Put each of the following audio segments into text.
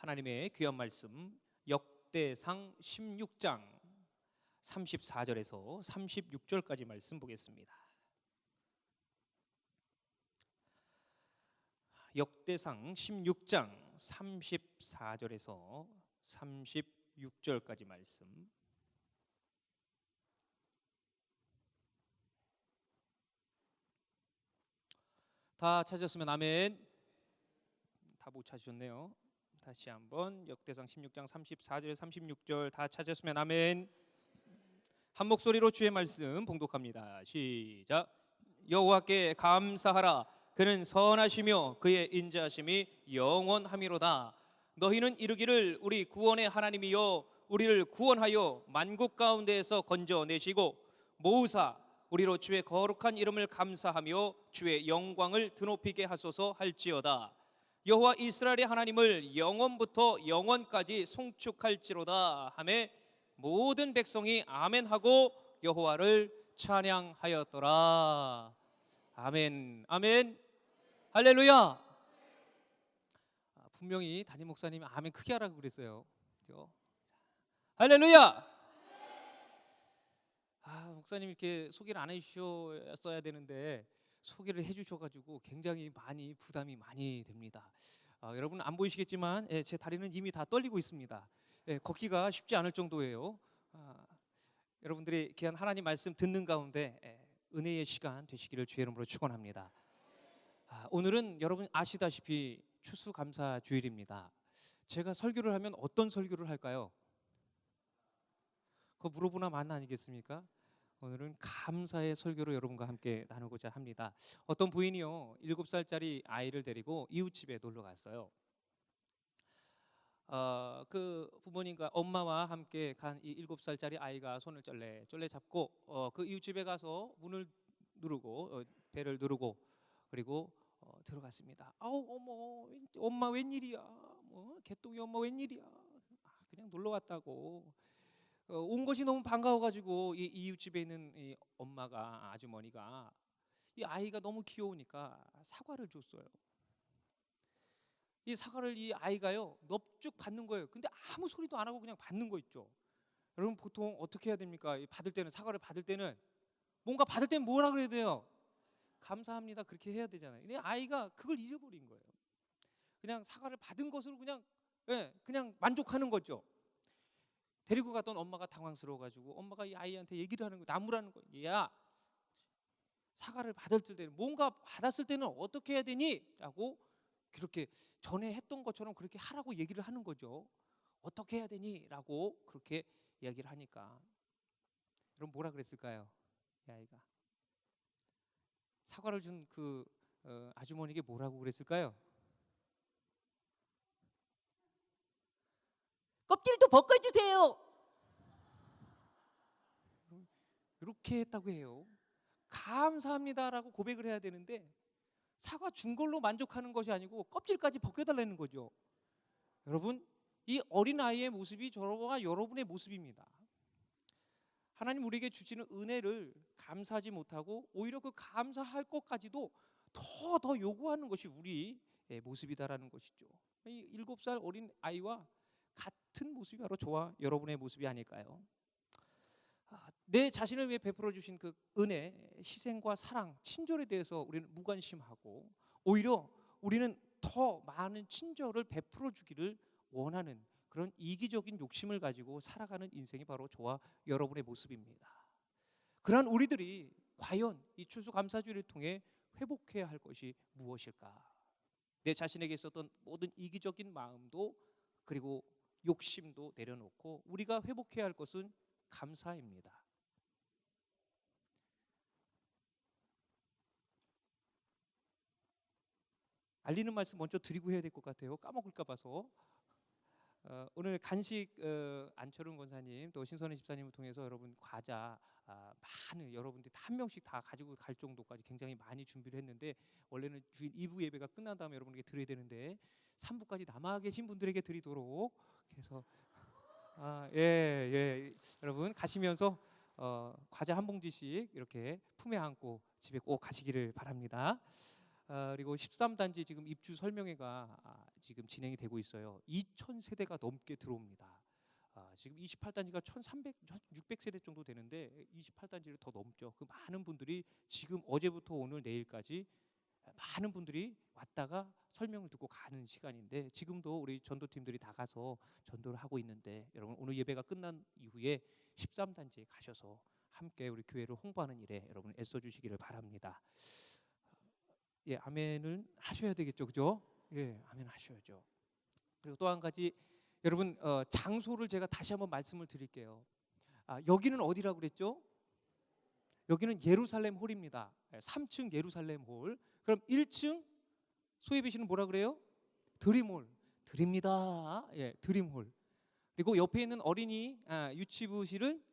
하나님의 귀한 말씀 역대상 16장 34절에서 36절까지 말씀 보겠습니다. 역대상 16장 34절에서 36절까지 말씀. 다 찾으셨으면 아멘. 다 못 찾으셨네요. 다시 한번 역대상 16장 34절 36절 다 찾으셨으면 아멘. 한 목소리로 주의 말씀 봉독합니다. 시작. 여호와께 감사하라. 그는 선하시며 그의 인자하심이 영원하미로다. 너희는 이르기를 우리 구원의 하나님이여 우리를 구원하여 만국 가운데에서 건져내시고 모으사 우리로 주의 거룩한 이름을 감사하며 주의 영광을 드높이게 하소서 할지어다. 여호와 이스라엘의 하나님을 영원부터 영원까지 송축할지로다 하매 모든 백성이 아멘하고 여호와를 찬양하였더라. 아멘. 아멘. 할렐루야. 분명히 담임 목사님이 아멘 크게 하라고 그랬어요. 그렇죠? 할렐루야. 목사님 이렇게 소개를 안 해주셨어야 되는데 소개를 해주셔가지고 굉장히 많이 부담이 많이 됩니다. 여러분 안 보이시겠지만 제 다리는 이미 다 떨리고 있습니다. 걷기가 쉽지 않을 정도예요. 여러분들이 귀한 하나님 말씀 듣는 가운데 은혜의 시간 되시기를 주의 이름으로 축원합니다. 오늘은 여러분 아시다시피 추수감사 주일입니다. 제가 설교를 하면 어떤 설교를 할까요? 그거 물어보나 마나 아니겠습니까? 오늘은 감사의 설교로 여러분과 함께 나누고자 합니다. 어떤 부인이요 7살짜리 아이를 데리고 이웃집에 놀러 갔어요. 그 부모님과 엄마와 함께 간 이 7살짜리 아이가 손을 쫄래 잡고 그 이웃집에 가서 문을 누르고 배를 누르고 그리고 들어갔습니다. 어머 엄마 웬일이야? 개똥이 엄마 웬일이야? 그냥 놀러 왔다고. 온 것이 너무 반가워가지고 이 이웃집에 있는 이 엄마가 아주머니가 이 아이가 너무 귀여우니까 사과를 줬어요. 이 사과를 이 아이가요 넙죽 받는 거예요. 근데 아무 소리도 안 하고 그냥 받는 거 있죠. 여러분 보통 어떻게 해야 됩니까? 받을 때는 사과를 받을 때는 뭔가 받을 때는 뭐라 그래야 돼요? 감사합니다 그렇게 해야 되잖아요. 근데 아이가 그걸 잊어버린 거예요. 그냥 사과를 받은 것으로 그냥 만족하는 거죠. 데리고 갔던 엄마가 당황스러워가지고 엄마가 이 아이한테 얘기를 하는 거예요. 나무라는 거예요. 야, 사과를 받을 때는 뭔가 받았을 때는 어떻게 해야 되니? 라고 그렇게 전에 했던 것처럼 그렇게 하라고 얘기를 하는 거죠. 어떻게 해야 되니? 라고 그렇게 이야기를 하니까 여러분 뭐라 그랬을까요? 이 아이가 사과를 준 그 아주머니에게 뭐라고 그랬을까요? 껍질도 벗겨주세요. 이렇게 했다고 해요. 감사합니다라고 고백을 해야 되는데 사과 준 걸로 만족하는 것이 아니고 껍질까지 벗겨달라는 거죠. 여러분 이 어린아이의 모습이 저와 여러분의 모습입니다. 하나님 우리에게 주시는 은혜를 감사하지 못하고 오히려 그 감사할 것까지도 더 요구하는 것이 우리의 모습이다라는 것이죠. 이 7살 어린 아이와 같은 모습이 바로 저와 여러분의 모습이 아닐까요? 내 자신을 위해 베풀어 주신 그 은혜, 희생과 사랑, 친절에 대해서 우리는 무관심하고 오히려 우리는 더 많은 친절을 베풀어 주기를 원하는 그런 이기적인 욕심을 가지고 살아가는 인생이 바로 저와 여러분의 모습입니다. 그러한 우리들이 과연 이 추수감사주의를 통해 회복해야 할 것이 무엇일까? 내 자신에게 있었던 모든 이기적인 마음도 그리고 욕심도 내려놓고 우리가 회복해야 할 것은 감사입니다. 알리는 말씀 먼저 드리고 해야 될 것 같아요. 까먹을까 봐서. 오늘 간식 안철훈 권사님 또 신선희 집사님을 통해서 여러분 과자 많은 여러분들이 한 명씩 다 가지고 갈 정도까지 굉장히 많이 준비를 했는데 원래는 주일 2부 예배가 끝난 다음에 여러분에게 드려야 되는데 3부까지 남아 계신 분들에게 드리도록 해서 여러분 가시면서 과자 한 봉지씩 이렇게 품에 안고 집에 꼭 가시기를 바랍니다. 그리고 13단지 지금 입주 설명회가 지금 진행이 되고 있어요. 2,000세대가 넘게 들어옵니다. 지금 28단지가 1,300, 1,600세대 정도 되는데 28단지를 더 넘죠. 그 많은 분들이 지금 어제부터 오늘 내일까지 많은 분들이 왔다가 설명을 듣고 가는 시간인데, 지금도 우리 전도팀들이 다 가서 전도를 하고 있는데, 여러분 오늘 예배가 끝난 이후에 13단지에 가셔서 함께 우리 교회를 홍보하는 일에 여러분 애써 주시기를 바랍니다. 예, 아멘을 하셔야 되겠죠, 그죠? 예, 아멘 하셔야죠. 그리고 또 한 가지, 여러분 장소를 제가 다시 한번 말씀을 드릴게요. 여기는 어디라고 그랬죠? 여기는 예루살렘 홀입니다. 3층 예루살렘 홀. 그럼 1층 소예비실은 뭐라 그래요? 드림홀. 드립니다. 예, 드림홀. 그리고 옆에 있는 어린이 유치부실은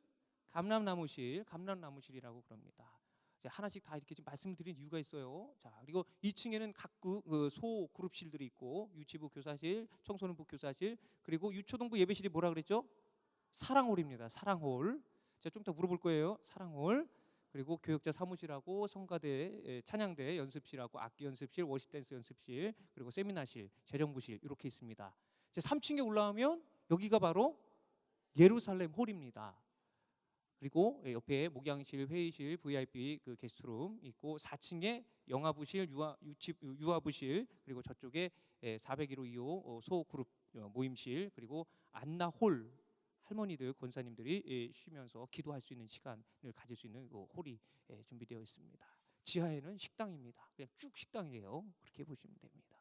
감람나무실이라고 그럽니다. 하나씩 다 이렇게 지금 말씀을 드린 이유가 있어요. 자, 그리고 2층에는 각 소 그룹실들이 있고, 유치부 교사실, 청소년부 교사실, 그리고 유초등부 예배실이 뭐라 그랬죠? 사랑홀입니다. 사랑홀. 제가 좀 이따 물어볼 거예요. 사랑홀. 그리고 교역자 사무실하고 성가대, 찬양대 연습실하고 악기 연습실, 워십 댄스 연습실, 그리고 세미나실, 재정부실 이렇게 있습니다. 이제 3층에 올라오면 여기가 바로 예루살렘 홀입니다. 그리고 옆에 목양실, 회의실, VIP 그 게스트룸 있고, 4층에 영화부실, 유아부실, 그리고 저쪽에 401호 2호 소그룹 모임실, 그리고 안나홀, 할머니들, 권사님들이 쉬면서 기도할 수 있는 시간을 가질 수 있는 그 홀이 준비되어 있습니다. 지하에는 식당입니다. 그냥 쭉 식당이에요. 그렇게 보시면 됩니다.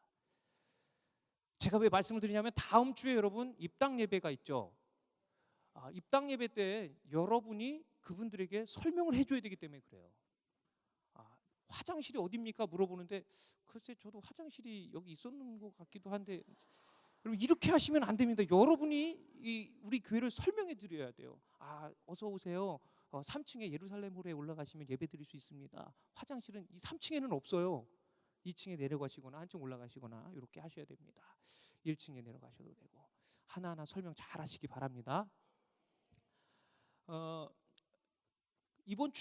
제가 왜 말씀을 드리냐면, 다음 주에 여러분 입당 예배가 있죠. 입당 예배 때 여러분이 그분들에게 설명을 해줘야 되기 때문에 그래요. 화장실이 어디입니까? 물어보는데, 글쎄 저도 화장실이 여기 있었는 것 같기도 한데, 여러분 이렇게 하시면 안 됩니다. 여러분이 우리 교회를 설명해 드려야 돼요. 어서 오세요. 3층에 예루살렘 홀에 올라가시면 예배 드릴 수 있습니다. 화장실은 이 3층에는 없어요. 2층에 내려가시거나 한층 올라가시거나 이렇게 하셔야 됩니다. 1층에 내려가셔도 되고, 하나하나 설명 잘 하시기 바랍니다. 이번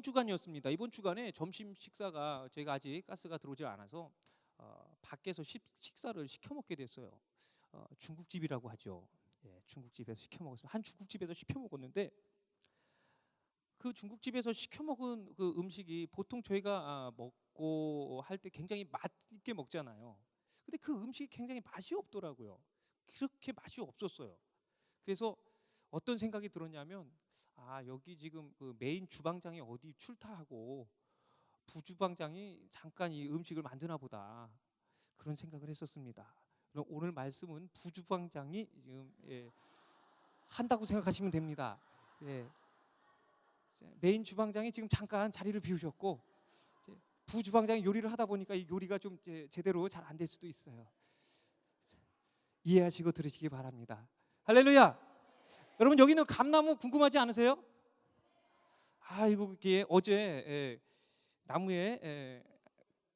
주간이었습니다. 이번 주간에 점심 식사가 저희가 아직 가스가 들어오지 않아서 밖에서 식사를 시켜 먹게 됐어요. 중국집이라고 하죠. 예, 중국집에서 시켜 먹었어요. 한 중국집에서 시켜 먹었는데, 그 중국집에서 시켜 먹은 그 음식이 보통 저희가 먹고 할 때 굉장히 맛있게 먹잖아요. 근데 그 음식이 굉장히 맛이 없더라고요. 그렇게 맛이 없었어요. 그래서 어떤 생각이 들었냐면, 여기 지금 그 메인 주방장이 어디 출타하고 부주방장이 잠깐 이 음식을 만드나 보다, 그런 생각을 했었습니다. 오늘 말씀은 부주방장이 지금 한다고 생각하시면 됩니다. 예. 메인 주방장이 지금 잠깐 자리를 비우셨고, 부주방장이 요리를 하다 보니까 이 요리가 좀 제대로 잘 안 될 수도 있어요. 이해하시고 들으시기 바랍니다. 할렐루야. 여러분 여기는 감나무 궁금하지 않으세요? 이게 어제 나무에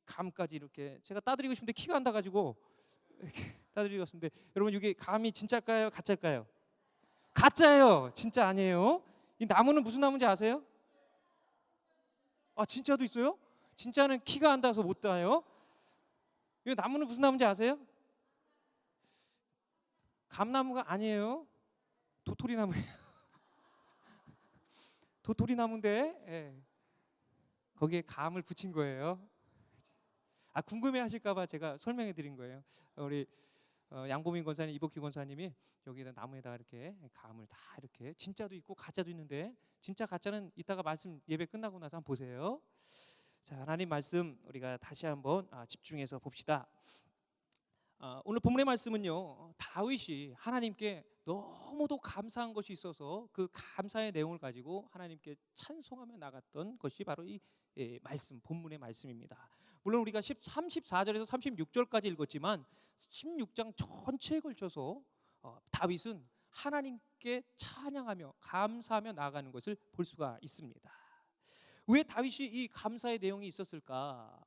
감까지 이렇게 제가 따드리고 싶은데 키가 안 닿아가지고 따드리고 싶은데, 여러분 이게 감이 진짜일까요? 가짜일까요? 가짜예요. 진짜 아니에요. 이 나무는 무슨 나무인지 아세요? 진짜도 있어요? 진짜는 키가 안 닿아서 못 닿아요. 이 나무는 무슨 나무인지 아세요? 감나무가 아니에요. 도토리나무예요. 도토리나무인데 거기에 감을 붙인 거예요. 궁금해하실까봐 제가 설명해 드린 거예요. 우리 양보민 권사님, 이복희 권사님이 여기다 나무에다 이렇게 감을 다 이렇게, 진짜도 있고 가짜도 있는데, 진짜 가짜는 이따가 말씀 예배 끝나고 나서 한번 보세요. 자, 하나님 말씀 우리가 다시 한번 집중해서 봅시다. 오늘 본문의 말씀은요, 다윗이 하나님께 너무도 감사한 것이 있어서 그 감사의 내용을 가지고 하나님께 찬송하며 나갔던 것이 바로 이 말씀, 본문의 말씀입니다. 물론 우리가 34절에서 36절까지 읽었지만 16장 전체에 걸쳐서 다윗은 하나님께 찬양하며 감사하며 나아가는 것을 볼 수가 있습니다. 왜 다윗이 이 감사의 내용이 있었을까?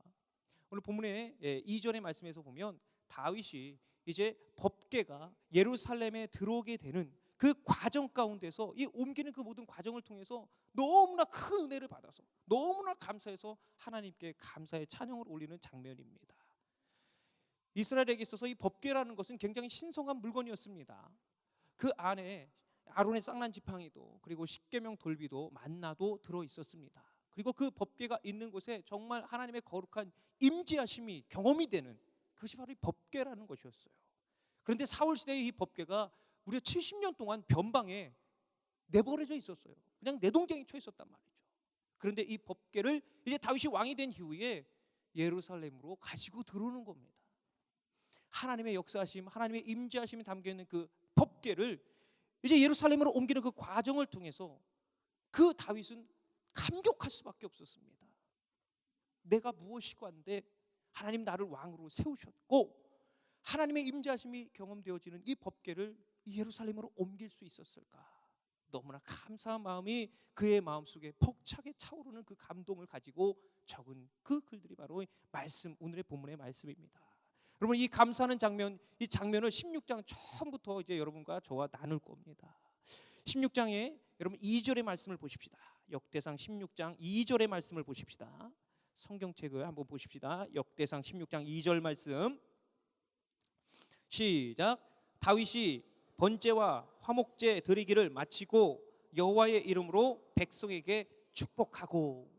오늘 본문의 2절의 말씀에서 보면, 다윗이 이제 법궤가 예루살렘에 들어오게 되는 그 과정 가운데서, 이 옮기는 그 모든 과정을 통해서 너무나 큰 은혜를 받아서 너무나 감사해서 하나님께 감사의 찬양을 올리는 장면입니다. 이스라엘에게 있어서 이 법궤라는 것은 굉장히 신성한 물건이었습니다. 그 안에 아론의 쌍난 지팡이도, 그리고 십계명 돌비도, 만나도 들어 있었습니다. 그리고 그 법궤가 있는 곳에 정말 하나님의 거룩한 임재하심이 경험이 되는, 그것이 바로 이 법궤라는 것이었어요. 그런데 사울 시대의 이 법궤가 무려 70년 동안 변방에 내버려져 있었어요. 그냥 내동쟁이 쳐 있었단 말이죠. 그런데 이 법궤를 이제 다윗이 왕이 된 이후에 예루살렘으로 가지고 들어오는 겁니다. 하나님의 역사하심, 하나님의 임재하심이 담겨있는 그 법궤를 이제 예루살렘으로 옮기는 그 과정을 통해서 그 다윗은 감격할 수밖에 없었습니다. 내가 무엇이고 한데 하나님 나를 왕으로 세우셨고, 하나님의 임재하심이 경험되어지는 이 법궤를 예루살렘으로 옮길 수 있었을까? 너무나 감사한 마음이 그의 마음속에 벅차게 차오르는 그 감동을 가지고 적은 그 글들이 바로 말씀, 오늘의 본문의 말씀입니다. 여러분, 이 감사하는 장면, 이 장면을 16장 처음부터 이제 여러분과 저와 나눌 겁니다. 16장에 여러분 2절의 말씀을 보십시다. 역대상 16장 2절의 말씀을 보십시다. 성경책을 한번 보십시다. 역대상 16장 2절 말씀 시작. 다윗이 번제와 화목제 드리기를 마치고 여호와의 이름으로 백성에게 축복하고,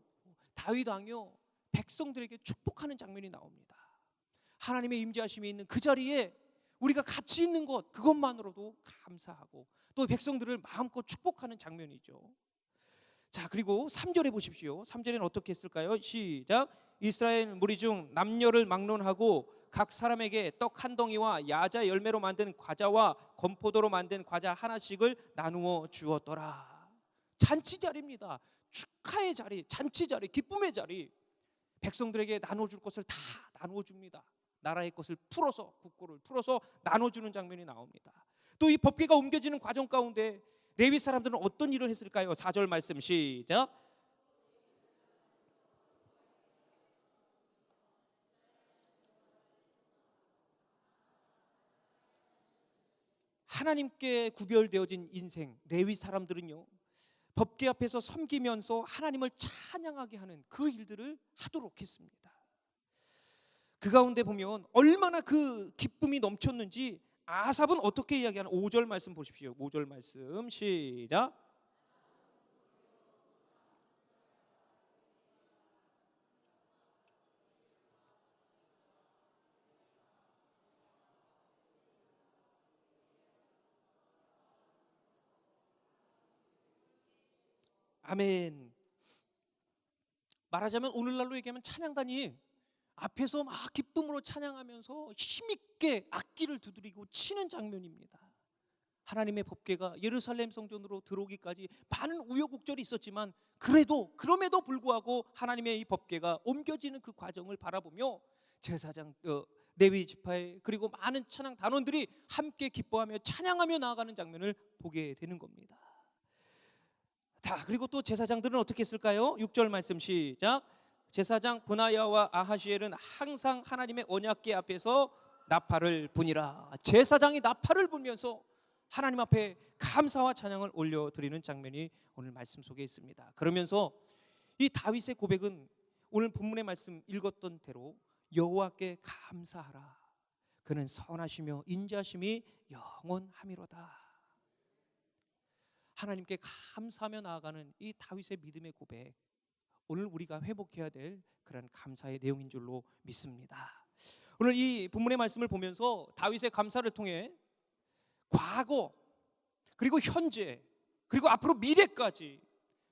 다윗 왕이요 백성들에게 축복하는 장면이 나옵니다. 하나님의 임재하심이 있는 그 자리에 우리가 같이 있는 것, 그것만으로도 감사하고 또 백성들을 마음껏 축복하는 장면이죠. 자, 그리고 3절에 보십시오. 3절에는 어떻게 했을까요? 시작. 이스라엘 무리 중 남녀를 막론하고 각 사람에게 떡 한 덩이와 야자 열매로 만든 과자와 건포도로 만든 과자 하나씩을 나누어 주었더라. 잔치 자리입니다. 축하의 자리, 잔치 자리, 기쁨의 자리. 백성들에게 나눠줄 것을 다 나누어줍니다. 나라의 것을 풀어서, 국고를 풀어서 나눠주는 장면이 나옵니다. 또 이 법궤가 옮겨지는 과정 가운데 레위 사람들은 어떤 일을 했을까요? 4절 말씀 시작. 하나님께 구별되어진 인생 레위 사람들은요, 법궤 앞에서 섬기면서 하나님을 찬양하게 하는 그 일들을 하도록 했습니다. 그 가운데 보면 얼마나 그 기쁨이 넘쳤는지 아삽은 어떻게 이야기하는 5절 말씀 보십시오. 5절 말씀 시작. 아멘. 말하자면 오늘날로 얘기하면 찬양단이 앞에서 막 기쁨으로 찬양하면서 힘있게 악기를 두드리고 치는 장면입니다. 하나님의 법궤가 예루살렘 성전으로 들어오기까지 많은 우여곡절이 있었지만 그럼에도 불구하고 하나님의 이 법궤가 옮겨지는 그 과정을 바라보며 제사장, 레위 지파의 그리고 많은 찬양 단원들이 함께 기뻐하며 찬양하며 나아가는 장면을 보게 되는 겁니다. 자, 그리고 또 제사장들은 어떻게 했을까요? 6절 말씀 시작. 제사장 브나야와 아하시엘은 항상 하나님의 언약궤 앞에서 나팔을 부니라. 제사장이 나팔을 불면서 하나님 앞에 감사와 찬양을 올려드리는 장면이 오늘 말씀 속에 있습니다. 그러면서 이 다윗의 고백은 오늘 본문의 말씀 읽었던 대로 여호와께 감사하라. 그는 선하시며 인자하심이 영원하미로다. 하나님께 감사하며 나아가는 이 다윗의 믿음의 고백, 오늘 우리가 회복해야 될 그런 감사의 내용인 줄로 믿습니다. 오늘 이 본문의 말씀을 보면서 다윗의 감사를 통해 과거, 그리고 현재, 그리고 앞으로 미래까지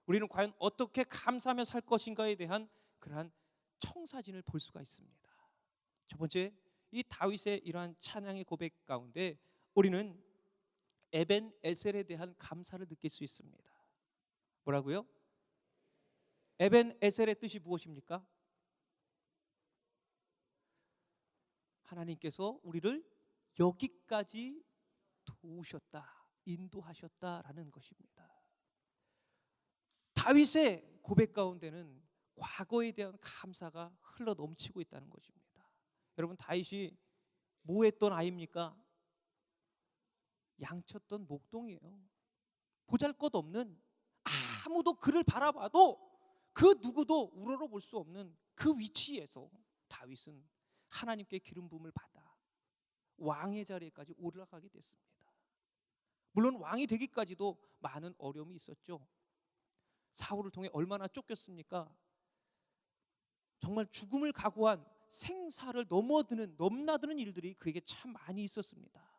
우리는 과연 어떻게 감사하며 살 것인가에 대한 그러한 청사진을 볼 수가 있습니다. 첫 번째, 이 다윗의 이러한 찬양의 고백 가운데 우리는 에벤 에셀에 대한 감사를 느낄 수 있습니다. 뭐라고요? 에벤 에셀의 뜻이 무엇입니까? 하나님께서 우리를 여기까지 도우셨다, 인도하셨다라는 것입니다. 다윗의 고백 가운데는 과거에 대한 감사가 흘러 넘치고 있다는 것입니다. 여러분, 다윗이 뭐 했던 아이입니까? 양쳤던 목동이에요. 보잘것없는, 아무도 그를 바라봐도 그 누구도 우러러볼 수 없는 그 위치에서 다윗은 하나님께 기름 부음을 받아 왕의 자리에까지 올라가게 됐습니다. 물론 왕이 되기까지도 많은 어려움이 있었죠. 사울을 통해 얼마나 쫓겼습니까? 정말 죽음을 각오한 생사를 넘나드는 일들이 그에게 참 많이 있었습니다.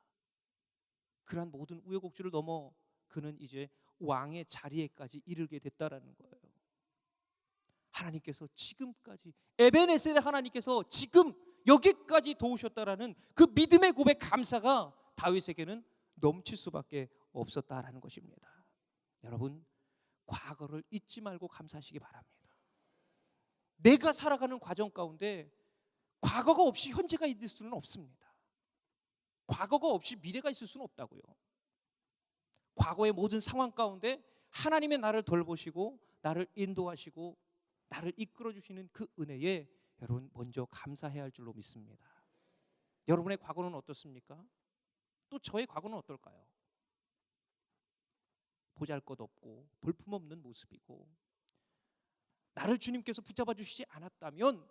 그러한 모든 우여곡절을 넘어 그는 이제 왕의 자리에까지 이르게 됐다라는 거예요. 하나님께서 지금까지, 에베네셀의 하나님께서 지금 여기까지 도우셨다라는 그 믿음의 고백, 감사가 다윗에게는 넘칠 수밖에 없었다라는 것입니다. 여러분, 과거를 잊지 말고 감사하시기 바랍니다. 내가 살아가는 과정 가운데 과거가 없이 현재가 있을 수는 없습니다. 과거가 없이 미래가 있을 수는 없다고요. 과거의 모든 상황 가운데 하나님의 나를 돌보시고 나를 인도하시고 나를 이끌어 주시는 그 은혜에 여러분 먼저 감사해야 할 줄로 믿습니다. 여러분의 과거는 어떻습니까? 또 저의 과거는 어떨까요? 보잘것없고 볼품없는 모습이고, 나를 주님께서 붙잡아 주시지 않았다면,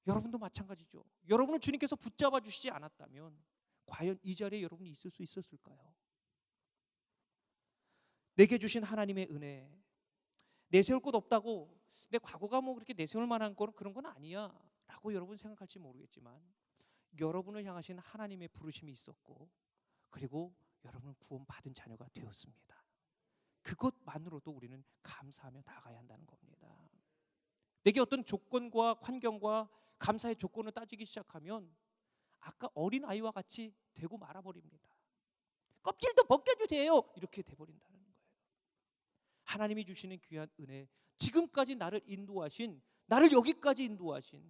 여러분도 마찬가지죠. 여러분은 주님께서 붙잡아 주시지 않았다면 과연 이 자리에 여러분이 있을 수 있었을까요? 내게 주신 하나님의 은혜, 내세울 것 없다고, 내 과거가 뭐 그렇게 내세울 만한 건 그런 건 아니야 라고 여러분 생각할지 모르겠지만, 여러분을 향하신 하나님의 부르심이 있었고, 그리고 여러분은 구원받은 자녀가 되었습니다. 그것만으로도 우리는 감사하며 나가야 한다는 겁니다. 내게 어떤 조건과 환경과 감사의 조건을 따지기 시작하면 아까 어린아이와 같이 되고 말아버립니다. 껍질도 벗겨주세요 이렇게 돼버린다는 거예요. 하나님이 주시는 귀한 은혜, 지금까지 나를 인도하신, 나를 여기까지 인도하신,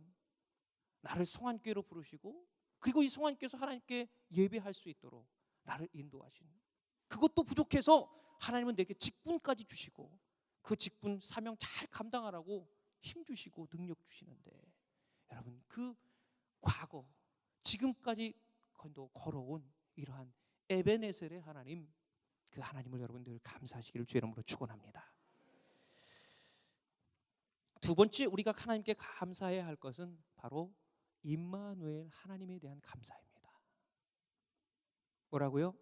나를 성안교회로 부르시고, 그리고 이 성안교회에서 하나님께 예배할 수 있도록 나를 인도하신, 그것도 부족해서 하나님은 내게 직분까지 주시고 그 직분 사명 잘 감당하라고 힘 주시고 능력 주시는데, 여러분 그 과거 지금까지 걸어온 이러한 에베네셀의 하나님, 그 하나님을 여러분들 감사하시기를 주의 이름으로 축원합니다. 두 번째 우리가 하나님께 감사해야 할 것은 바로 임마누엘 하나님에 대한 감사입니다. 뭐라고요?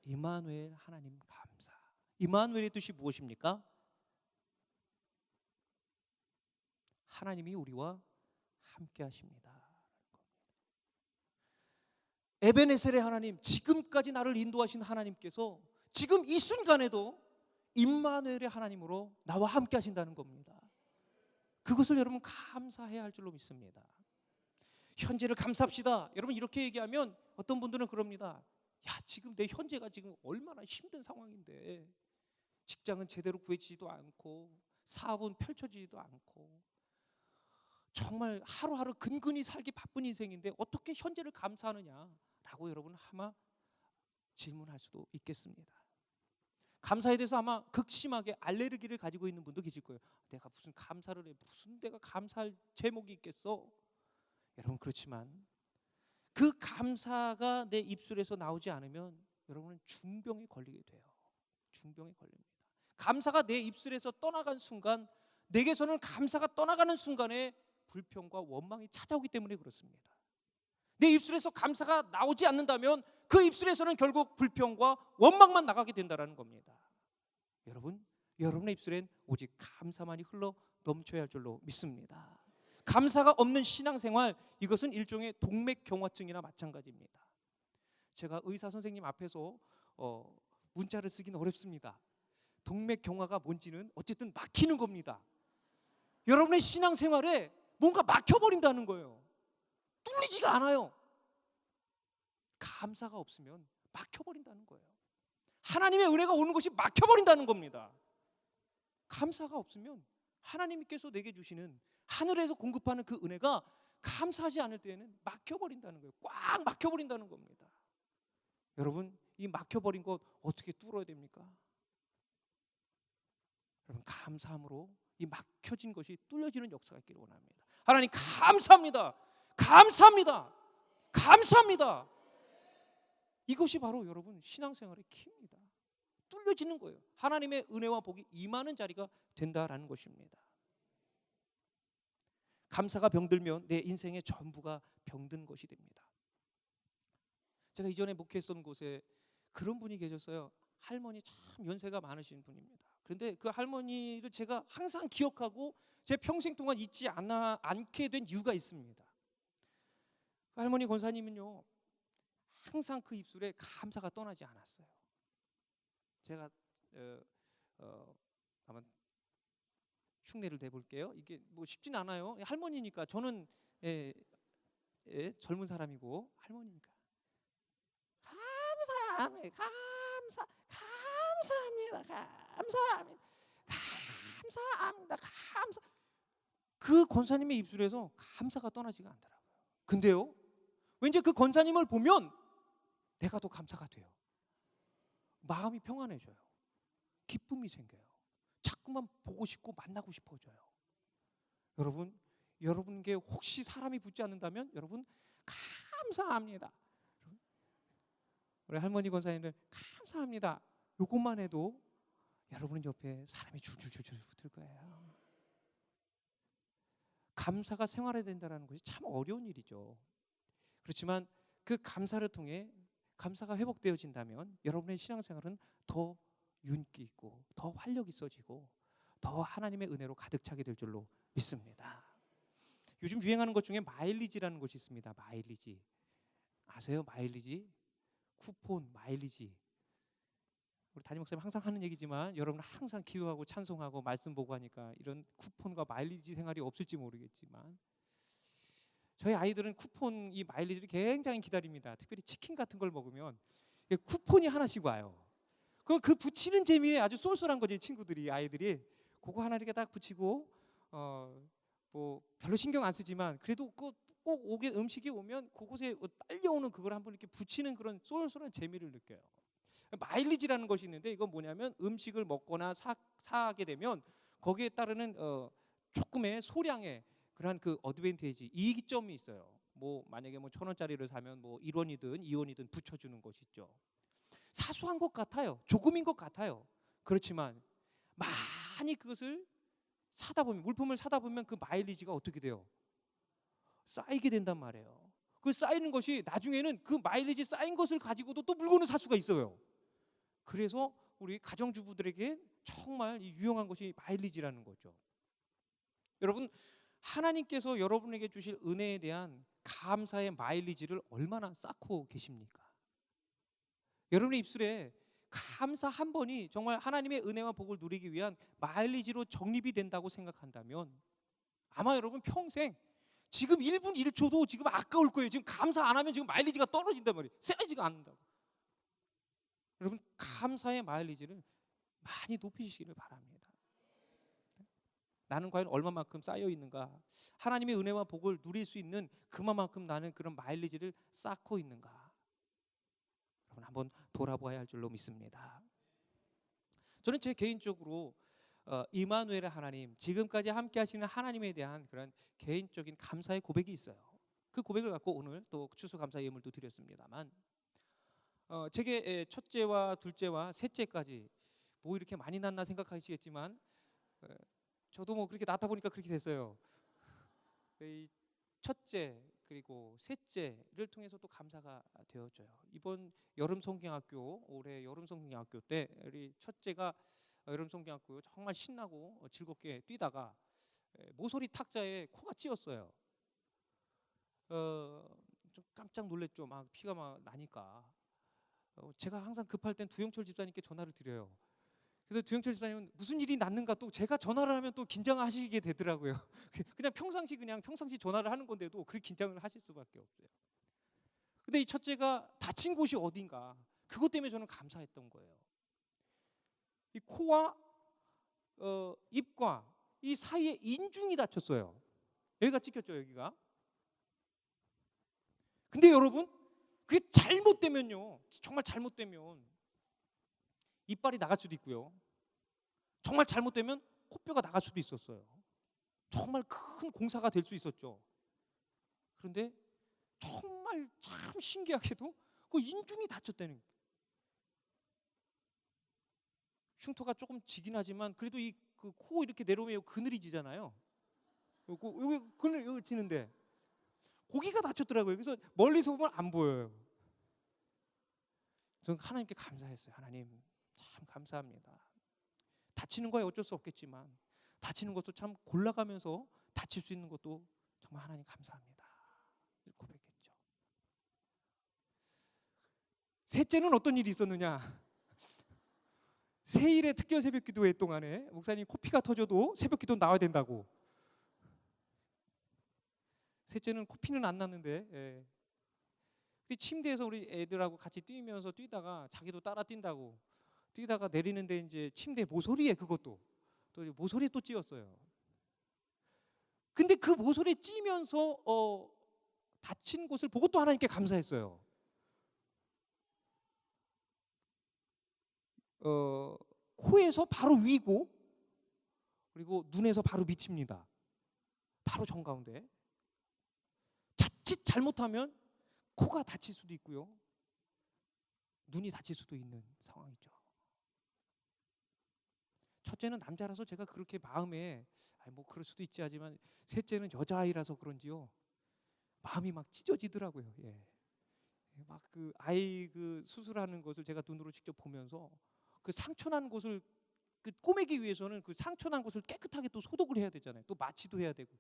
임마누엘 하나님 감사. 임마누엘의 뜻이 무엇입니까? 하나님이 우리와 함께 하십니다. 에베네셀의 하나님, 지금까지 나를 인도하신 하나님께서 지금 이 순간에도 임마누엘의 하나님으로 나와 함께 하신다는 겁니다. 그것을 여러분 감사해야 할 줄로 믿습니다. 현재를 감사합시다. 여러분 이렇게 얘기하면 어떤 분들은 그럽니다. 야, 지금 내 현재가 지금 얼마나 힘든 상황인데, 직장은 제대로 구해지지도 않고 사업은 펼쳐지지도 않고 정말 하루하루 근근히 살기 바쁜 인생인데 어떻게 현재를 감사하느냐라고 여러분 아마 질문할 수도 있겠습니다. 감사에 대해서 아마 극심하게 알레르기를 가지고 있는 분도 계실 거예요. 내가 무슨 감사를 해, 무슨 내가 감사할 제목이 있겠어. 여러분 그렇지만 그 감사가 내 입술에서 나오지 않으면 여러분은 중병에 걸리게 돼요. 중병에 걸립니다. 감사가 내 입술에서 떠나간 순간, 내게서는 감사가 떠나가는 순간에 불평과 원망이 찾아오기 때문에 그렇습니다. 내 입술에서 감사가 나오지 않는다면 그 입술에서는 결국 불평과 원망만 나가게 된다는 겁니다. 여러분, 여러분의 입술엔 오직 감사만이 흘러 넘쳐야 할 줄로 믿습니다. 감사가 없는 신앙생활, 이것은 일종의 동맥경화증이나 마찬가지입니다. 제가 의사 선생님 앞에서 문자를 쓰기는 어렵습니다. 동맥경화가 뭔지는 어쨌든 막히는 겁니다. 여러분의 신앙생활에 뭔가 막혀버린다는 거예요. 뚫리지가 않아요. 감사가 없으면 막혀버린다는 거예요. 하나님의 은혜가 오는 것이 막혀버린다는 겁니다. 감사가 없으면 하나님께서 내게 주시는, 하늘에서 공급하는 그 은혜가 감사하지 않을 때에는 막혀버린다는 거예요. 꽉 막혀버린다는 겁니다. 여러분, 이 막혀버린 것 어떻게 뚫어야 됩니까? 여러분, 감사함으로 이 막혀진 것이 뚫려지는 역사가 있기를 원합니다. 하나님 감사합니다. 감사합니다. 감사합니다. 이것이 바로 여러분 신앙생활의 키입니다. 뚫려지는 거예요. 하나님의 은혜와 복이 임하는 자리가 된다라는 것입니다. 감사가 병들면 내 인생의 전부가 병든 것이 됩니다. 제가 이전에 목회했던 곳에 그런 분이 계셨어요. 할머니 참 연세가 많으신 분입니다. 그런데 그 할머니를 제가 항상 기억하고 제 평생 동안 잊지 않게 된 이유가 있습니다. 그 할머니 권사님은요, 항상 그 입술에 감사가 떠나지 않았어요. 제가 한번 흉내를 내볼게요. 이게 뭐 쉽진 않아요. 할머니니까 저는 젊은 사람이고 할머니니까 감사합니다. 감사. 그 권사님의 입술에서 감사가 떠나지가 않더라고요. 근데요, 왠지 그 권사님을 보면 내가 더 감사가 돼요. 마음이 평안해져요. 기쁨이 생겨요. 자꾸만 보고 싶고 만나고 싶어져요. 여러분, 여러분께 혹시 사람이 붙지 않는다면 여러분 감사합니다. 우리 할머니 권사님들 감사합니다. 이것만 해도 여러분 옆에 사람이 줄줄줄줄 붙을 거예요. 감사가 생활해야 된다는 것이 참 어려운 일이죠. 그렇지만 그 감사를 통해 감사가 회복되어진다면 여러분의 신앙생활은 더 윤기 있고 더 활력 있어지고 더 하나님의 은혜로 가득 차게 될 줄로 믿습니다. 요즘 유행하는 것 중에 마일리지라는 것이 있습니다. 마일리지 아세요? 마일리지? 쿠폰, 마일리지. 우리 담임 목사님 항상 하는 얘기지만 여러분 항상 기도하고 찬송하고 말씀 보고 하니까 이런 쿠폰과 마일리지 생활이 없을지 모르겠지만 저희 아이들은 쿠폰, 이 마일리지를 굉장히 기다립니다. 특별히 치킨 같은 걸 먹으면 쿠폰이 하나씩 와요. 그 붙이는 재미에 아주 쏠쏠한 거지. 친구들이, 아이들이 그거 하나 이렇게 딱 붙이고 뭐 별로 신경 안 쓰지만 그래도 꼭 오게 음식이 오면 그곳에 딸려오는 그걸 한번 이렇게 붙이는 그런 쏠쏠한 재미를 느껴요. 마일리지라는 것이 있는데 이건 뭐냐면 음식을 먹거나 사게 되면 거기에 따르는 조금의 소량의 그러한 그 어드밴티지, 이익점이 있어요. 뭐 만약에 뭐 1,000원짜리를 사면 뭐 1원이든 2원이든 붙여주는 것이 있죠. 사소한 것 같아요. 조금인 것 같아요. 그렇지만 많이 그것을 사다 보면, 물품을 사다 보면 그 마일리지가 어떻게 돼요? 쌓이게 된단 말이에요. 그 쌓이는 것이 나중에는 그 마일리지 쌓인 것을 가지고도 또 물건을 살 수가 있어요. 그래서 우리 가정주부들에게 정말 유용한 것이 마일리지라는 거죠. 여러분, 하나님께서 여러분에게 주실 은혜에 대한 감사의 마일리지를 얼마나 쌓고 계십니까? 여러분의 입술에 감사 한 번이 정말 하나님의 은혜와 복을 누리기 위한 마일리지로 적립이 된다고 생각한다면 아마 여러분 평생 지금 1분 1초도 지금 아까울 거예요. 지금 감사 안 하면 지금 마일리지가 떨어진단 말이에요. 쌓이지가 않는다고. 여러분, 감사의 마일리지를 많이 높이시기를 바랍니다. 나는 과연 얼마만큼 쌓여 있는가? 하나님의 은혜와 복을 누릴 수 있는 그만큼 나는 그런 마일리지를 쌓고 있는가? 여러분 한번 돌아보아야 할 줄로 믿습니다. 저는 제 개인적으로 이마누엘의 하나님, 지금까지 함께 하시는 하나님에 대한 그런 개인적인 감사의 고백이 있어요. 그 고백을 갖고 오늘 또 추수감사 예물도 드렸습니다만 제게 첫째와 둘째와 셋째까지 뭐 이렇게 많이 낳나 생각하시겠지만 저도 뭐 그렇게 낳다 보니까 그렇게 됐어요. 이 첫째 그리고 셋째를 통해서 또 감사가 되어져요. 이번 여름 성경학교, 올해 여름 성경학교 때 우리 첫째가 여름 성경학교 정말 신나고 즐겁게 뛰다가 모서리 탁자에 코가 찧었어요. 좀 깜짝 놀랐죠. 막 피가 막 나니까. 제가 항상 급할 땐 두영철 집사님께 전화를 드려요. 그래서 두영철 집사님은 무슨 일이 났는가 또 제가 전화를 하면 또 긴장하시게 되더라고요. 그냥 평상시 전화를 하는 건데도 그렇게 긴장을 하실 수밖에 없어요. 근데 이 첫째가 다친 곳이 어딘가, 그것 때문에 저는 감사했던 거예요. 이 코와 입과 이 사이에 인중이 다쳤어요. 여기가 찍혔죠, 여기가. 근데 여러분, 그게 잘못되면요, 정말 잘못되면 이빨이 나갈 수도 있고요, 정말 잘못되면 코뼈가 나갈 수도 있었어요. 정말 큰 공사가 될 수 있었죠. 그런데 정말 참 신기하게도 그 인중이 다쳤다는 거예요. 흉터가 조금 지긴 하지만 그래도 이 그 코 이렇게 내려오면 그늘이 지잖아요. 여기 그늘 여기 지는데 거기가 다쳤더라고요. 그래서 멀리서 보면 안 보여요. 저는 하나님께 감사했어요. 하나님 참 감사합니다. 다치는 거야 어쩔 수 없겠지만 다치는 것도 참 골라가면서 다칠 수 있는 것도 정말 하나님 감사합니다. 고백했죠. 셋째는 어떤 일이 있었느냐? 세일의 특별 새벽 기도회 동안에 목사님 코피가 터져도 새벽 기도 나와야 된다고. 셋째는 코피는 안 났는데, 근데 침대에서 우리 애들하고 같이 뛰다가 자기도 따라 뛴다고 뛰다가 내리는데 이제 침대 모서리에 그것도 또 모서리에 또 찧었어요. 근데 그 모서리에 찧면서 다친 곳을 보고 또 하나님께 감사했어요. 코에서 바로 위고 그리고 눈에서 바로 밑입니다. 바로 정가운데. 자칫 잘못하면 코가 다칠 수도 있고요. 눈이 다칠 수도 있는 상황이죠. 첫째는 남자라서 제가 그렇게 마음에 뭐 그럴 수도 있지 하지만 셋째는 여자아이라서 그런지요. 마음이 막 찢어지더라고요. 예. 막 그 아이 그 수술하는 것을 제가 눈으로 직접 보면서 그 상처난 곳을 그 꼬매기 위해서는 그 상처난 곳을 깨끗하게 또 소독을 해야 되잖아요. 또 마취도 해야 되고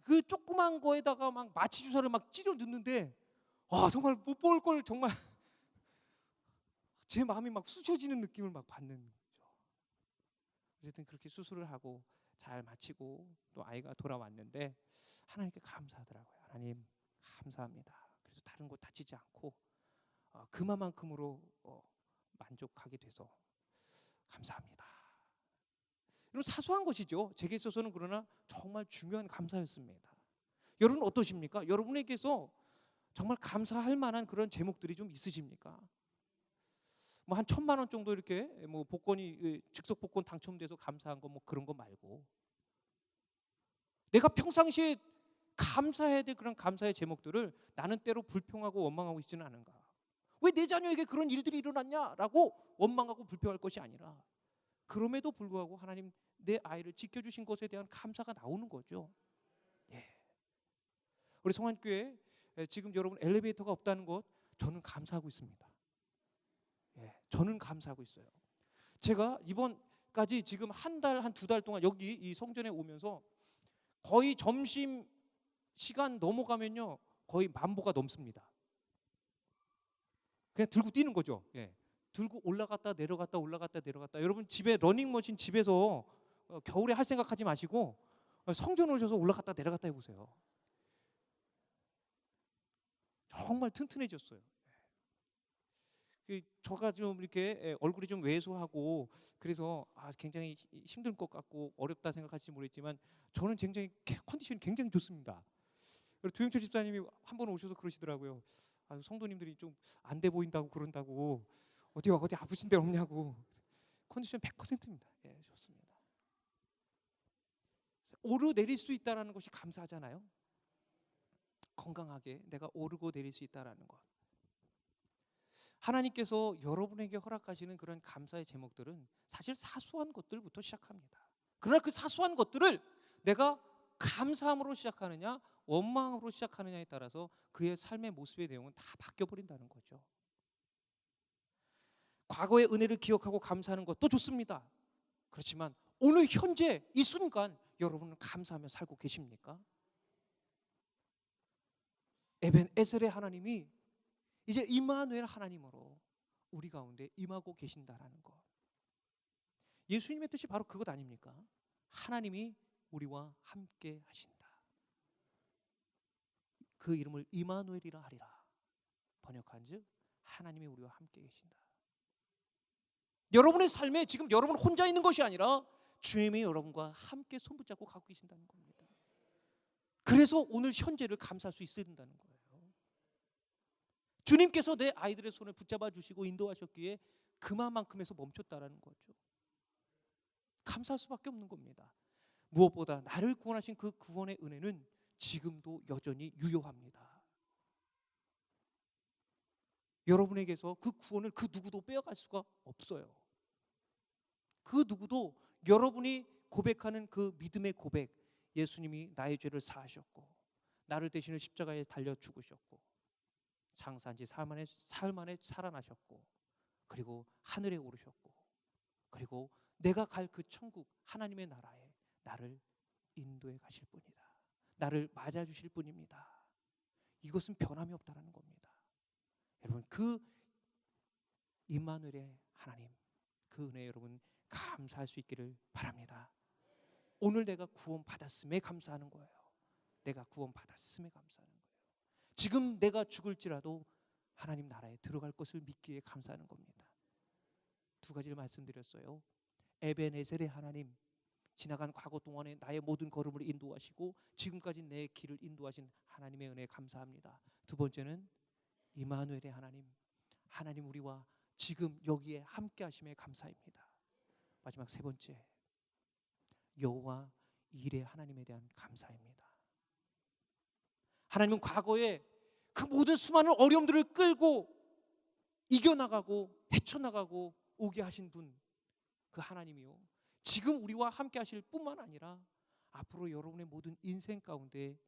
그 조그만 거에다가 막 마취 주사를 막 찌려 넣는데 정말 못 볼 걸 정말 제 마음이 막 쑤셔지는 느낌을 막 받는 거죠. 어쨌든 그렇게 수술을 하고 잘 마치고 또 아이가 돌아왔는데 하나님께 감사하더라고요. 하나님 감사합니다. 그래서 다른 곳 다치지 않고 그만큼으로 만족하게 돼서 감사합니다. 이런 사소한 것이죠. 제게 있어서는 그러나 정말 중요한 감사였습니다. 여러분 어떠십니까? 여러분에게서 정말 감사할 만한 그런 제목들이 좀 있으십니까? 뭐 한 1,000만 원 정도 이렇게 뭐 복권이 즉석 복권 당첨돼서 감사한 거 뭐 그런 거 말고 내가 평상시에 감사해야 될 그런 감사의 제목들을 나는 때로 불평하고 원망하고 있지는 않은가? 왜 내 자녀에게 그런 일들이 일어났냐라고 원망하고 불평할 것이 아니라 그럼에도 불구하고 하나님 내 아이를 지켜주신 것에 대한 감사가 나오는 거죠. 예. 우리 성안교회 지금 여러분 엘리베이터가 없다는 것 저는 감사하고 있습니다. 예, 저는 감사하고 있어요. 제가 이번까지 지금 한 달, 한 2달 동안 여기 이 성전에 오면서 거의 점심 시간 넘어가면요 거의 10,000보가 넘습니다. 그냥 들고 뛰는 거죠. 예. 들고 올라갔다 내려갔다 올라갔다 내려갔다. 여러분 집에 러닝머신 집에서 겨울에 할 생각하지 마시고 성전 오셔서 올라갔다 내려갔다 해보세요. 정말 튼튼해졌어요. 저가 좀 이렇게 얼굴이 좀 왜소하고 그래서 굉장히 힘들 것 같고 어렵다 생각하실지 모르겠지만 저는 굉장히 컨디션이 굉장히 좋습니다. 두영철 집사님이 한 번 오셔서 그러시더라고요. 성도님들이 좀 안 돼 보인다고 그런다고 어디 아프신 데 없냐고. 컨디션 100%입니다. 예, 좋습니다. 오르내릴 수 있다는 것이 감사하잖아요. 건강하게 내가 오르고 내릴 수 있다는 것. 하나님께서 여러분에게 허락하시는 그런 감사의 제목들은 사실 사소한 것들부터 시작합니다. 그러나 그 사소한 것들을 내가 감사함으로 시작하느냐 원망으로 시작하느냐에 따라서 그의 삶의 모습의 내용은 다 바뀌어버린다는 거죠. 과거의 은혜를 기억하고 감사하는 것도 좋습니다. 그렇지만 오늘 현재 이 순간 여러분은 감사하며 살고 계십니까? 에벤에셀의 하나님이 이제 임마누엘 하나님으로 우리 가운데 임하고 계신다라는 것. 예수님의 뜻이 바로 그것 아닙니까? 하나님이 우리와 함께 하신다. 그 이름을 임마누엘이라 하리라. 번역한즉 하나님이 우리와 함께 계신다. 여러분의 삶에 지금 여러분 혼자 있는 것이 아니라 주님이 여러분과 함께 손붙잡고 가고 계신다는 겁니다. 그래서 오늘 현재를 감사할 수 있어야 된다는 거예요. 주님께서 내 아이들의 손을 붙잡아 주시고 인도하셨기에 그만큼에서 멈췄다라는 거죠. 감사할 수밖에 없는 겁니다. 무엇보다 나를 구원하신 그 구원의 은혜는 지금도 여전히 유효합니다. 여러분에게서 그 구원을 그 누구도 빼앗갈 수가 없어요. 그 누구도 여러분이 고백하는 그 믿음의 고백, 예수님이 나의 죄를 사하셨고 나를 대신에 십자가에 달려 죽으셨고 장사한 지 사흘 만에 살아나셨고 그리고 하늘에 오르셨고, 그리고 내가 갈 그 천국 하나님의 나라에 나를 인도해 가실 분이다. 나를 맞아주실 분입니다. 이것은 변함이 없다는 겁니다. 여러분, 그 임마누엘의 하나님, 그 은혜에 여러분 감사할 수 있기를 바랍니다. 오늘 내가 구원 받았음에 감사하는 거예요. 내가 구원 받았음에 감사하는 거예요. 지금 내가 죽을지라도 하나님 나라에 들어갈 것을 믿기에 감사하는 겁니다. 두 가지를 말씀드렸어요. 에베네셀의 하나님, 지나간 과거 동안에 나의 모든 걸음을 인도하시고 지금까지 내 길을 인도하신 하나님의 은혜에 감사합니다. 두 번째는 임마누엘의 하나님, 하나님 우리와 지금 여기에 함께 하심에 감사입니다. 마지막 세 번째, 여호와 일의 하나님에 대한 감사입니다. 하나님은 과거에 그 모든 수많은 어려움들을 끌고 이겨나가고 헤쳐나가고 오게 하신 분, 그 하나님이요, 지금 우리와 함께 하실 뿐만 아니라 앞으로 여러분의 모든 인생 가운데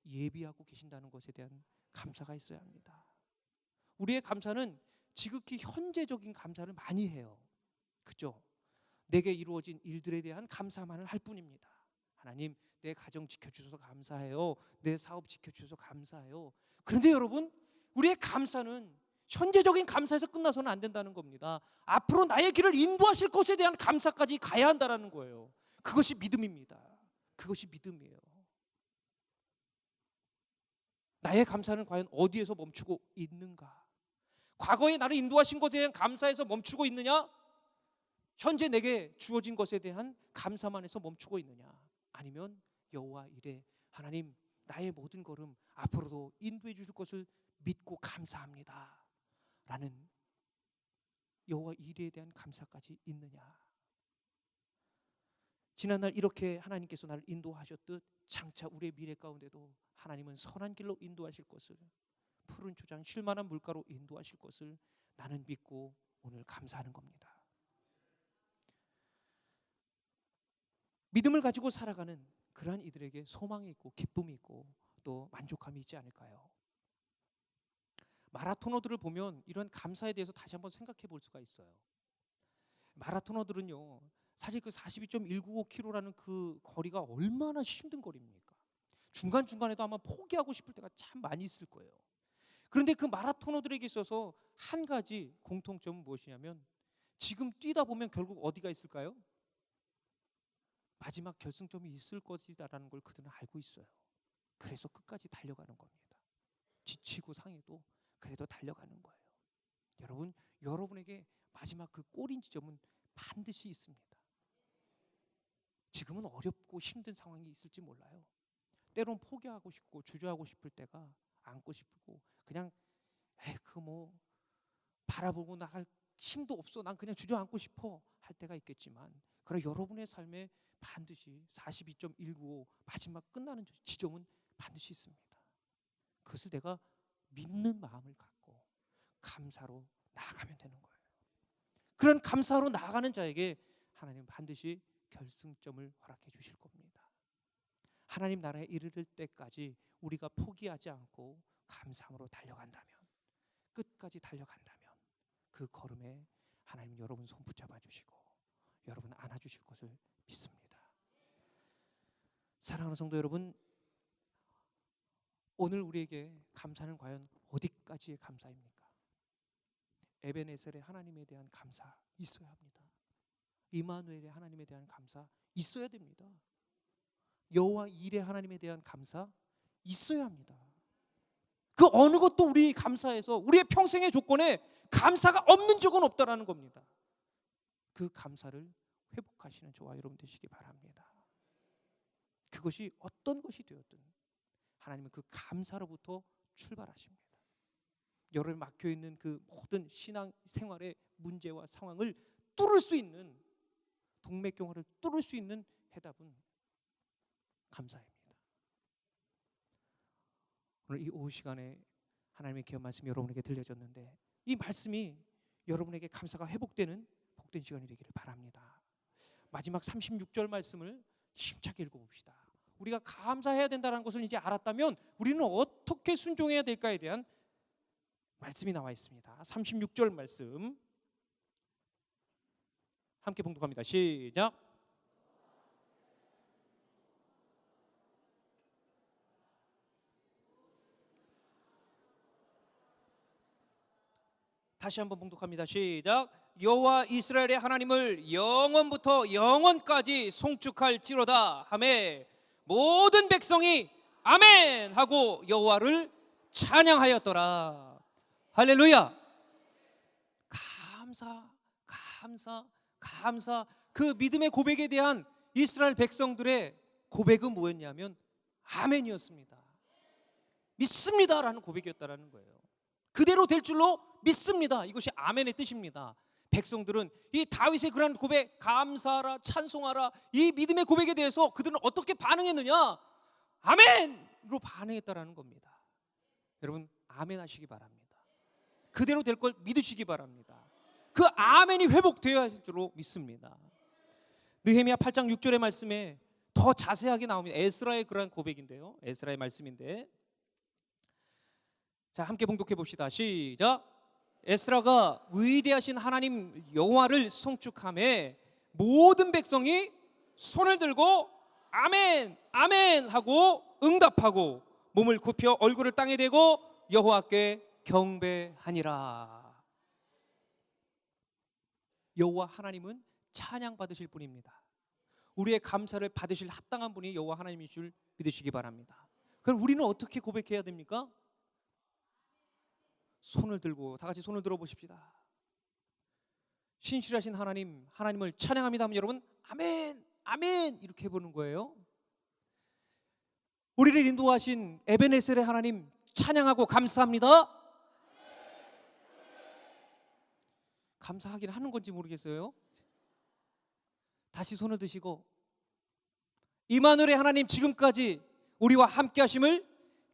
예비하고 계신다는 것에 대한 감사가 있어야 합니다. 우리의 감사는 지극히 현재적인 감사를 많이 해요. 그죠? 내게 이루어진 일들에 대한 감사만을 할 뿐입니다. 하나님, 내 가정 지켜주셔서 감사해요. 내 사업 지켜주셔서 감사해요. 그런데 여러분, 우리의 감사는 현재적인 감사에서 끝나서는 안 된다는 겁니다. 앞으로 나의 길을 인도하실 것에 대한 감사까지 가야 한다는 거예요. 그것이 믿음입니다. 그것이 믿음이에요. 나의 감사는 과연 어디에서 멈추고 있는가? 과거에 나를 인도하신 것에 대한 감사에서 멈추고 있느냐? 현재 내게 주어진 것에 대한 감사만 해서 멈추고 있느냐? 아니면 여호와 이레, 하나님 나의 모든 걸음 앞으로도 인도해 주실 것을 믿고 감사합니다 라는 여호와 이레에 대한 감사까지 있느냐? 지난날 이렇게 하나님께서 나를 인도하셨듯 장차 우리의 미래 가운데도 하나님은 선한 길로 인도하실 것을, 푸른 초장 쉴만한 물가로 인도하실 것을 나는 믿고 오늘 감사하는 겁니다. 믿음을 가지고 살아가는 그러한 이들에게 소망이 있고 기쁨이 있고 또 만족감이 있지 않을까요? 마라토너들을 보면 이런 감사에 대해서 다시 한번 생각해 볼 수가 있어요. 마라토너들은요, 사실 그 42.195km라는 그 거리가 얼마나 힘든 거리입니까? 중간중간에도 아마 포기하고 싶을 때가 참 많이 있을 거예요. 그런데 그 마라토너들에게 있어서 한 가지 공통점은 무엇이냐면, 지금 뛰다 보면 결국 어디가 있을까요? 마지막 결승점이 있을 것이다라는 걸 그들은 알고 있어요. 그래서 끝까지 달려가는 겁니다. 지치고 상해도 그래도 달려가는 거예요. 여러분, 여러분에게 마지막 그 골인 지점은 반드시 있습니다. 지금은 어렵고 힘든 상황이 있을지 몰라요. 때론 포기하고 싶고 주저하고 싶을 때가, 안고 싶고 그냥 그 뭐 바라보고 나갈 힘도 없어, 난 그냥 주저앉고 싶어 할 때가 있겠지만, 그러나 여러분의 삶에 반드시 42.195 마지막 끝나는 지점은 반드시 있습니다. 그것을 내가 믿는 마음을 갖고 감사로 나아가면 되는 거예요. 그런 감사로 나아가는 자에게 하나님은 반드시 결승점을 허락해 주실 겁니다. 하나님 나라에 이르를 때까지 우리가 포기하지 않고 감사함으로 달려간다면, 끝까지 달려간다면 그 걸음에 하나님 여러분 손 붙잡아 주시고 여러분 안아 주실 것을 믿습니다. 사랑하는 성도 여러분, 오늘 우리에게 감사는 과연 어디까지의 감사입니까? 에베네셀의 하나님에 대한 감사 있어야 합니다. 임마누엘의 하나님에 대한 감사 있어야 됩니다. 여호와 일의 하나님에 대한 감사 있어야 합니다. 그 어느 것도 우리 감사에서 우리의 평생의 조건에 감사가 없는 적은 없다라는 겁니다. 그 감사를 회복하시는 저와 여러분 되시기 바랍니다. 그것이 어떤 것이 되었든 하나님은 그 감사로부터 출발하십니다. 여러분 막혀있는 그 모든 신앙 생활의 문제와 상황을 뚫을 수 있는, 동맥경화를 뚫을 수 있는 해답은 감사입니다. 오늘 이 오후 시간에 하나님의 귀한 말씀이 여러분에게 들려졌는데, 이 말씀이 여러분에게 감사가 회복되는 복된 시간이 되기를 바랍니다. 마지막 36절 말씀을 힘차게 읽어봅시다. 우리가 감사해야 된다는 것을 이제 알았다면 우리는 어떻게 순종해야 될까에 대한 말씀이 나와 있습니다. 36절 말씀 함께 봉독합니다. 시작. 다시 한번 봉독합니다. 시작. 여호와 이스라엘의 하나님을 영원부터 영원까지 송축할지로다 하매 모든 백성이 아멘 하고 여호와를 찬양하였더라. 할렐루야. 감사. 그 믿음의 고백에 대한 이스라엘 백성들의 고백은 뭐였냐면 아멘이었습니다. 믿습니다라는 고백이었다라는 거예요. 그대로 될 줄로 믿습니다. 이것이 아멘의 뜻입니다. 백성들은 이 다윗의 그런 고백, 감사하라, 찬송하라, 이 믿음의 고백에 대해서 그들은 어떻게 반응했느냐? 아멘으로 반응했다라는 겁니다. 여러분, 아멘 하시기 바랍니다. 그대로 될 걸 믿으시기 바랍니다. 그 아멘이 회복되어야 할 줄로 믿습니다. 느헤미야 8장 6절의 말씀에 더 자세하게 나옵니다. 에스라의 그러한 고백인데요, 에스라의 말씀인데, 자, 함께 봉독해 봅시다. 시작. 에스라가 위대하신 하나님 여호와를 송축하며 모든 백성이 손을 들고 아멘 아멘 하고 응답하고 몸을 굽혀 얼굴을 땅에 대고 여호와께 경배하니라. 여호와 하나님은 찬양 받으실 분입니다. 우리의 감사를 받으실 합당한 분이 여호와 하나님인 줄 믿으시기 바랍니다. 그럼 우리는 어떻게 고백해야 됩니까? 손을 들고 다 같이 손을 들어 보십시다. 신실하신 하나님, 하나님을 찬양합니다 하면 여러분 아멘 아멘 이렇게 해보는 거예요. 우리를 인도하신 에베네셀의 하나님 찬양하고 감사합니다. 감사하긴 하는 건지 모르겠어요. 다시 손을 드시고 이마누엘의 하나님 지금까지 우리와 함께 하심을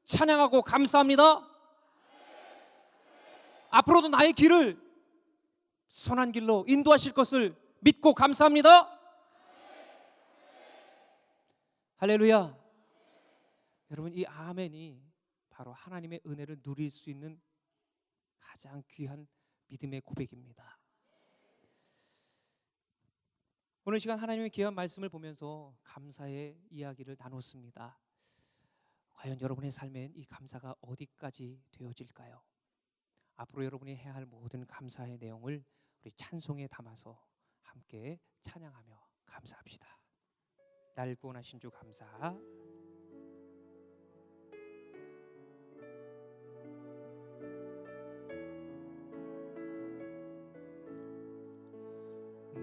찬양하고 감사합니다. 앞으로도 나의 길을 선한 길로 인도하실 것을 믿고 감사합니다. 할렐루야. 여러분, 이 아멘이 바로 하나님의 은혜를 누릴 수 있는 가장 귀한 믿음의 고백입니다. 오늘 시간 하나님의 귀한 말씀을 보면서 감사의 이야기를 나눴습니다. 과연 여러분의 삶엔 이 감사가 어디까지 되어질까요? 앞으로 여러분이 해야 할 모든 감사의 내용을 우리 찬송에 담아서 함께 찬양하며 감사합시다. 날 구원하신 주 감사.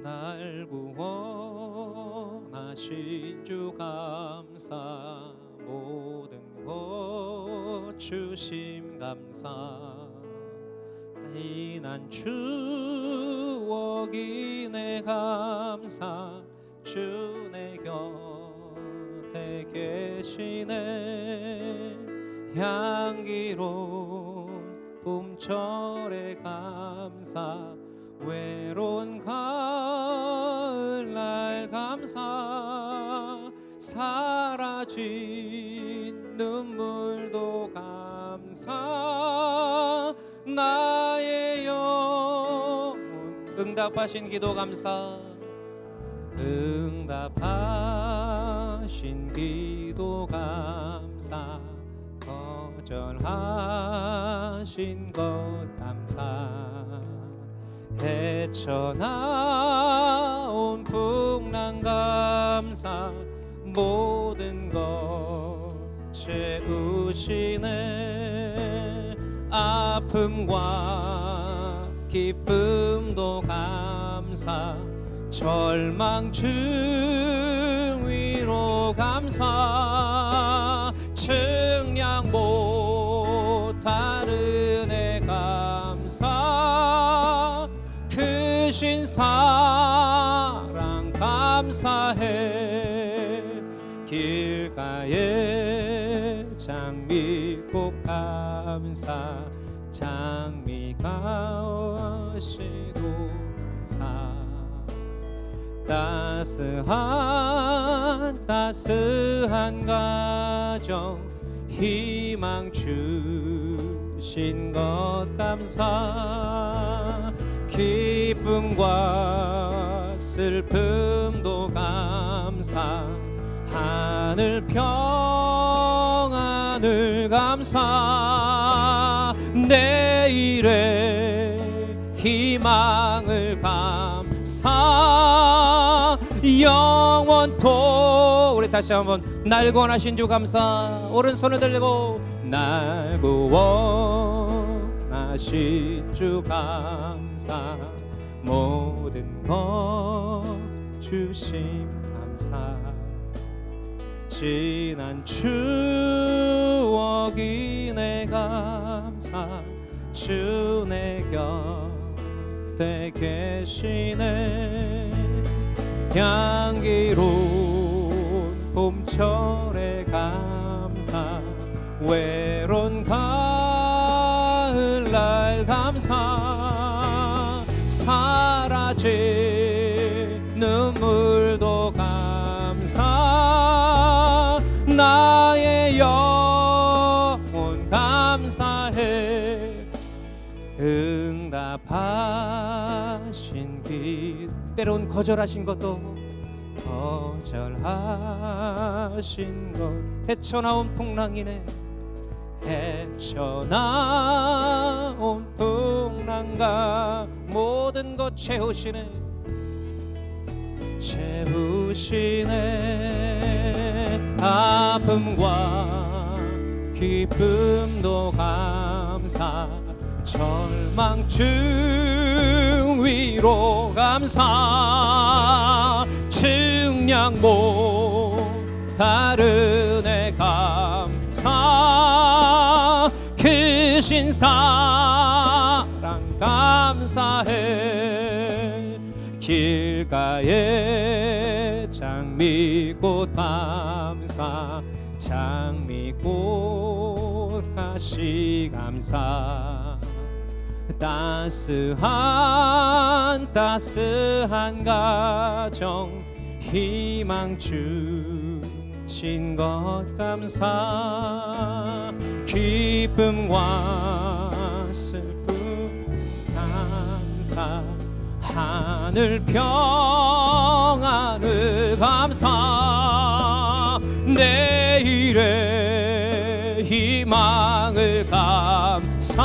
날 구원하신 주 감사. 모든 것 주심 감사. 난 추억이 내 감사. 주 내 곁에 계시네. 향기로운 봄철의 감사. 외로운 가을날 감사. 사라진 눈물도 감사. 나의 영혼 응답하신 기도 감사. 응답하신 기도 감사. 거절하신 것 감사. 헤쳐나온 풍랑 감사. 모든 것 채우시네. 아픔과 기쁨도 감사. 절망 증위로 감사. 측량 못할 은혜 감사. 크신 사랑 감사해. 길가에 장미꽃 감사. 장미가 시도 감사. 따스한 가정 희망 주신 것 감사. 기쁨과 슬픔도 감사, 하늘 평안을 감사, 내일의 희망을 감사, 영원토록. 우리 다시 한번 날 구원하신 주 감사. 오른손을 들고 날 구원하신 주 감사, 모든 것 주심 감사, 지난 추억이 내 감사, 주 내 곁에 계시네. 향기로운 봄철의 감사, 외로운 가을날 감사, 사라진 눈물도 감사, 나의 영혼 감사해. 응답하신 길, 때론 거절하신 것도 거절하신 것, 헤쳐나온 풍랑이네. 헤쳐나온 풍랑과 모든 것 채우시네. 채우시네. 아픔과 기쁨도 감사, 절망증 위로 감사, 증량 못다른 애 감사, 크신 사랑 감사해. 길가에 장미꽃 감사, 장미꽃 가시 감사, 따스한 가정 희망 주신 것 감사, 기쁨과 슬픔 감사, 하늘 평안을 감사, 내일의 희망을 감사,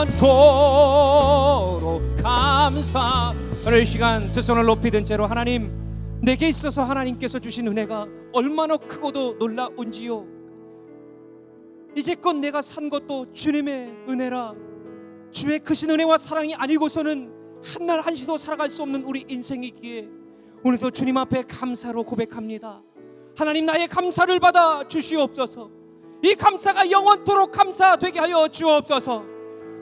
영원토록 감사. 오늘 이 시간 두 손을 높이 든 채로 하나님, 내게 있어서 하나님께서 주신 은혜가 얼마나 크고도 놀라운지요. 이제껏 내가 산 것도 주님의 은혜라. 주의 크신 은혜와 사랑이 아니고서는 한날 한시도 살아갈 수 없는 우리 인생이기에 오늘도 주님 앞에 감사로 고백합니다. 하나님, 나의 감사를 받아 주시옵소서. 이 감사가 영원토록 감사되게 하여 주옵소서.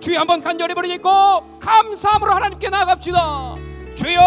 주여, 한번 간절히 부르짖고 감사함으로 하나님께 나아갑시다. 주여!